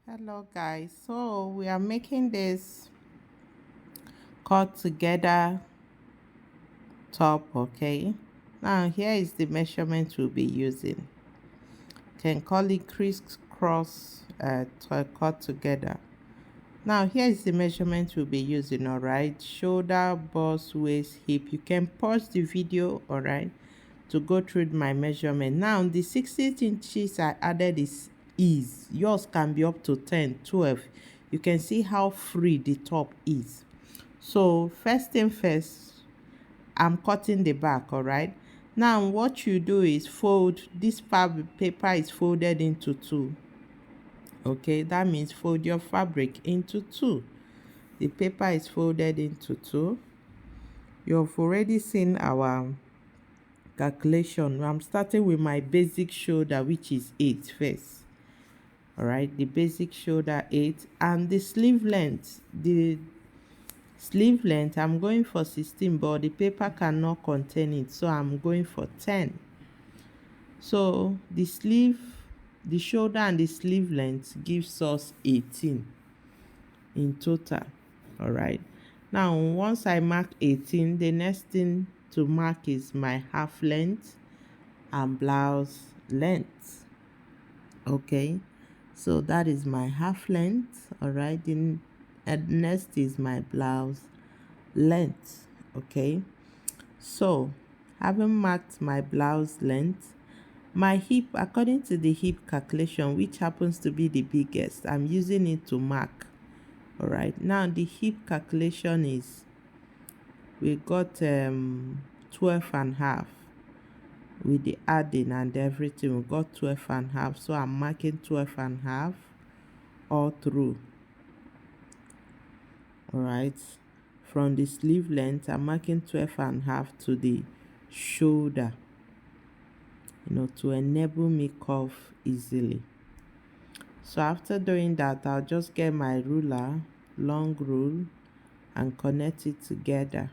Hello guys, so we are making this cut together top. Okay, now here is the measurement we'll be using. Can call it crisscross cut together. Now here is the measurement we'll be using. All right, shoulder, bust, waist, hip. You can pause the video, all right, to go through my measurement. Now the 16 inches I added is yours can be up to 10, 12. You can see how free the top is. So first thing first, I'm cutting the back. All right, now what you do is fold this fabric. Paper is folded into two. Okay, that means fold your fabric into two. The paper is folded into two. You've already seen our calculation. I'm starting with my basic shoulder, which is 8 first. All right, the basic shoulder 8, and the sleeve length. The sleeve length, I'm going for 16, but the paper cannot contain it, so I'm going for 10. So the shoulder and the sleeve length gives us 18 in total. All right, now once I mark 18, the next thing to mark is my half length and blouse length. Okay, so that is my half length. All right, then next is my blouse length. Okay, so having marked my blouse length, my hip, according to the hip calculation, which happens to be the biggest, I'm using it to mark. All right, now the hip calculation is, we got 12 and a half. With the adding and everything, we got 12 and a half. So I'm marking 12 and a half all through. All right, from the sleeve length, I'm marking 12 and a half to the shoulder, to enable me curve easily. So after doing that, I'll just get my ruler, long rule, and connect it together.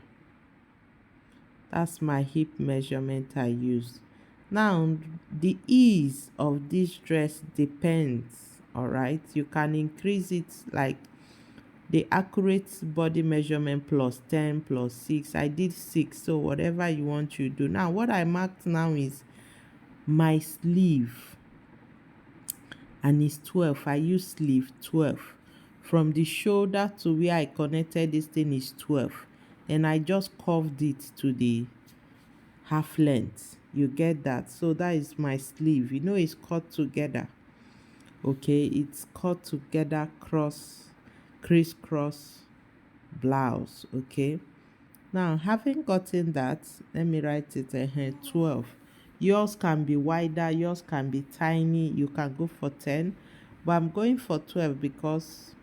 That's my hip measurement I use. Now the ease of this dress depends. All right, you can increase it, like the accurate body measurement plus 10 plus 6. I did 6, so whatever you want, you do. Now what I marked now is my sleeve, and it's 12. I use sleeve 12. From the shoulder to where I connected this thing is 12. And I just curved it to the half length. You get that? So that is my sleeve. It's cut together. Okay, it's cut together crisscross blouse. Okay, now having gotten that, let me write it ahead. 12. Yours can be wider, yours can be tiny. You can go for 10, but I'm going for 12 because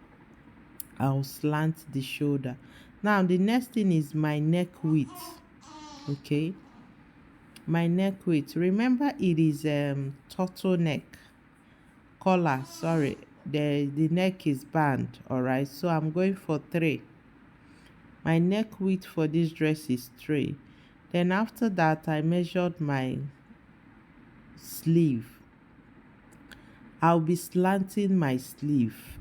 I'll slant the shoulder. Now the next thing is my neck width. Okay, my neck width, remember it is turtleneck collar. Sorry, the neck is band. All right, so I'm going for 3. My neck width for this dress is 3. Then after that, I measured my sleeve. I'll be slanting my sleeve.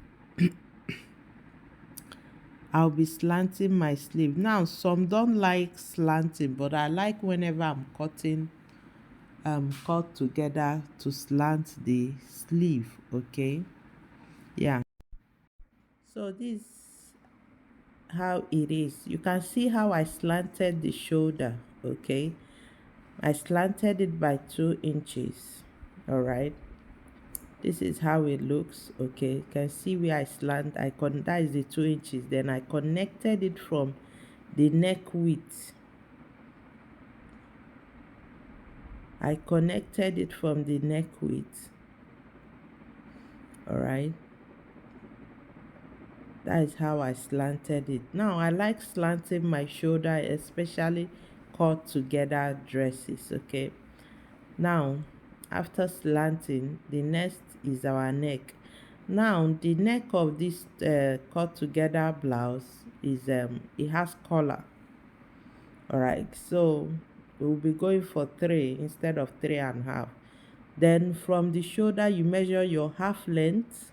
I'll be slanting my sleeve. Now some don't like slanting, but I like whenever I'm cutting cut together to slant the sleeve. Okay, yeah, so this how it is. You can see how I slanted the shoulder. Okay, I slanted it by 2 inches. All right, this is how it looks. Okay, you can see where I slant. That is the 2 inches. Then I connected it from the neck width. I connected it from the neck width. All right, that is how I slanted it. Now I like slanting my shoulder, especially cut together dresses. Okay, now after slanting, the next is our neck. Now the neck of this cut together blouse is it has collar. All right, so we'll be going for 3 instead of 3 and a half. Then from the shoulder, you measure your half length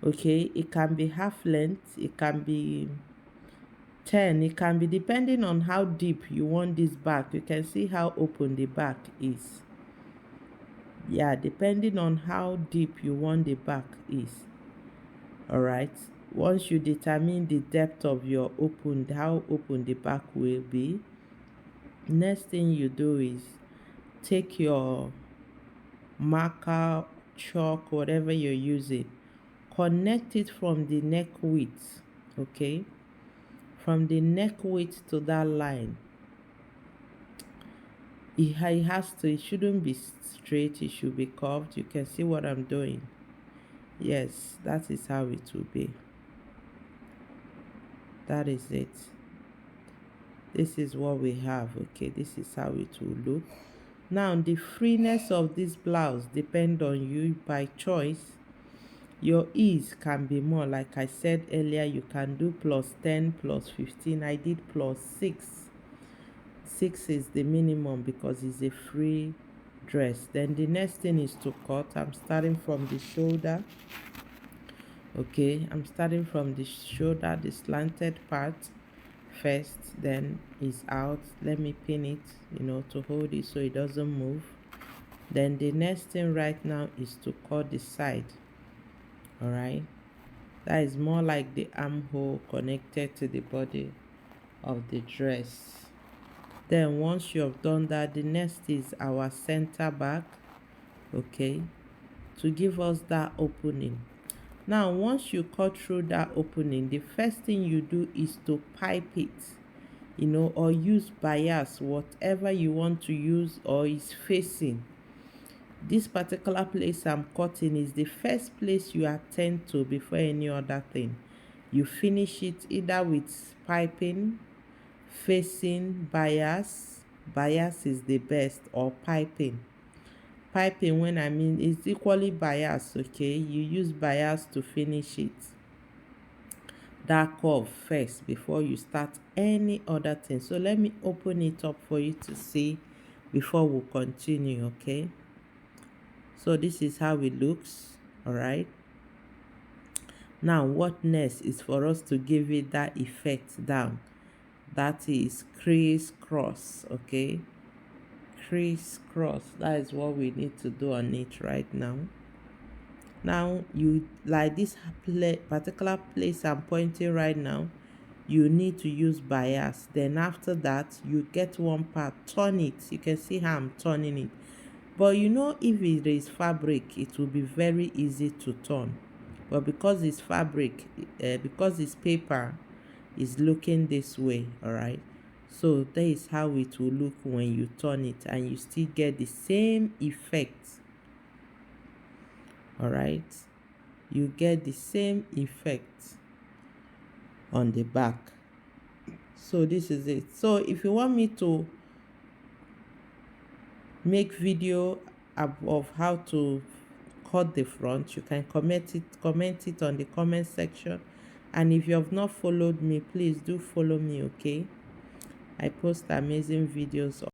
Okay, it can be half length, it can be 10, it can be depending on how deep you want this back. You can see how open the back is. Yeah, depending on how deep you want the back is. All right, once you determine the depth of your open, how open the back will be, next thing you do is take your marker, chalk, whatever you're using, connect it from the neck width. Okay, from the neck width to that line. It shouldn't be straight, it should be curved. You can see what I'm doing. Yes, that is how it will be. That is it. This is what we have. Okay, this is how it will look. Now the freeness of this blouse depend on you by choice. Your ease can be more, like I said earlier, you can do +10, +15. I did +6. 6 is the minimum because it's a free dress. Then the next thing is to cut. I'm starting from the shoulder. Okay, I'm starting from the shoulder, the slanted part first, then it's out. Let me pin it, to hold it so it doesn't move. Then the next thing right now is to cut the side. All right, that is more like the armhole connected to the body of the dress. Then once you have done that, the next is our center back. Okay, to give us that opening. Now once you cut through that opening, the first thing you do is to pipe it, or use bias, whatever you want to use or is facing. This particular place I'm cutting is the first place you attend to before any other thing. You finish it either with piping, facing, bias is the best, or piping. Piping, when I mean, is equally bias. Okay, you use bias to finish it, that curve first, before you start any other thing. So let me open it up for you to see before we continue. Okay, so this is how it looks. All right, now what next is for us to give it that effect down. That is crisscross. Okay, crisscross, that is what we need to do on it right now. Now you, like this particular place I'm pointing right now, you need to use bias. Then after that, you get one part, turn it. You can see how I'm turning it. But if it is fabric, it will be very easy to turn. But because it's fabric, because it's paper, it's looking this way. All right, so that is how it will look when you turn it, and you still get the same effect. All right, you get the same effect on the back. So this is it. So if you want me to make video of how to cut the front, you can comment it on the comment section. And if you have not followed me, please do follow me. Okay, I post amazing videos